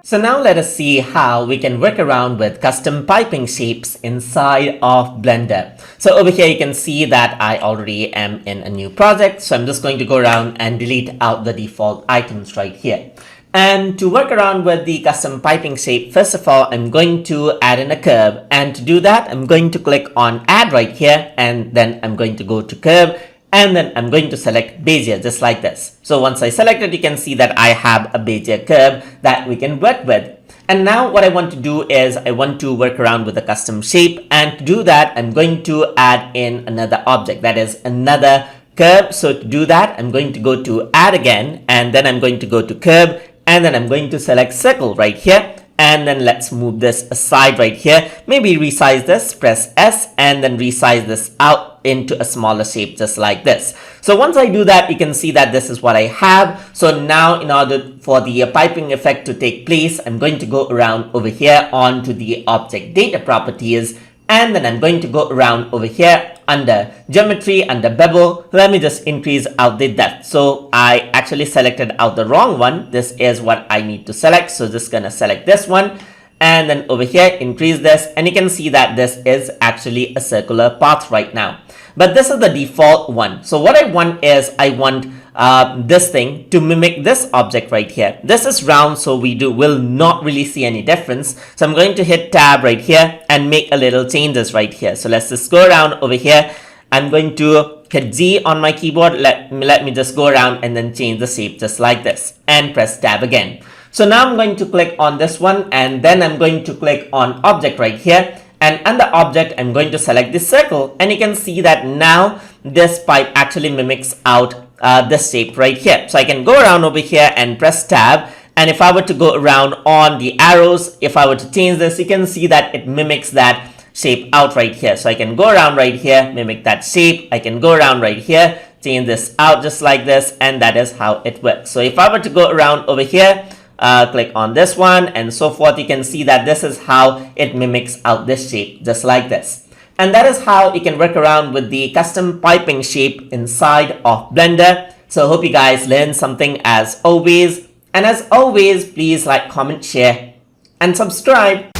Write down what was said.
So now let us see how we can work around with custom piping shapes inside of Blender. So over here you can see that I already am in a new project. So I'm just going to go around and delete out the default items right here. And to work around with the custom piping shape, first of all, I'm going to add in a curve. And to do that, I'm going to click on add right here. And then I'm going to go to curve. And then I'm going to select Bezier just like this. So once I select it, you can see that I have a Bezier curve that we can work with. And now what I want to do is I want to work around with a custom shape. And to do that, I'm going to add in another object, that is another curve. So to do that, I'm going to go to add again, and then I'm going to go to curve, and then I'm going to select circle right here. And then let's move this aside right here. Maybe resize this, press S, and then resize this out into a smaller shape just like this. So once I do that, you can see that this is what I have. So now in order for the piping effect to take place, I'm going to go around over here onto the object data properties. And then I'm going to go around over here under geometry, under bevel. Let me just increase out the depth. So I actually selected out the wrong one. This is what I need to select. So just gonna select this one. And then over here, increase this. And you can see that this is actually a circular path right now. But this is the default one. So what I want is I want this thing to mimic this object right here. This is round, so will not really see any difference. So I'm going to hit tab right here and make a little changes right here. So let's just go around over here. I'm going to hit Z on my keyboard. Let me just go around and then change the shape just like this and press tab again. So now I'm going to click on this one, and then I'm going to click on object right here. And under object, I'm going to select this circle, and you can see that now this pipe actually mimics out this shape right here. So I can go around over here and press tab, and if I were to go around on the arrows, if I were to change this, you can see that it mimics that shape out right here. So I can go around right here, mimic that shape. I can go around right here, change this out just like this, and that is how it works. So if I were to go around over here, click on this one and so forth, you can see that this is how it mimics out this shape just like this. And that is how you can work around with the custom piping shape inside of Blender. So I hope you guys learned something as always. And as always, please like, comment, share, and subscribe.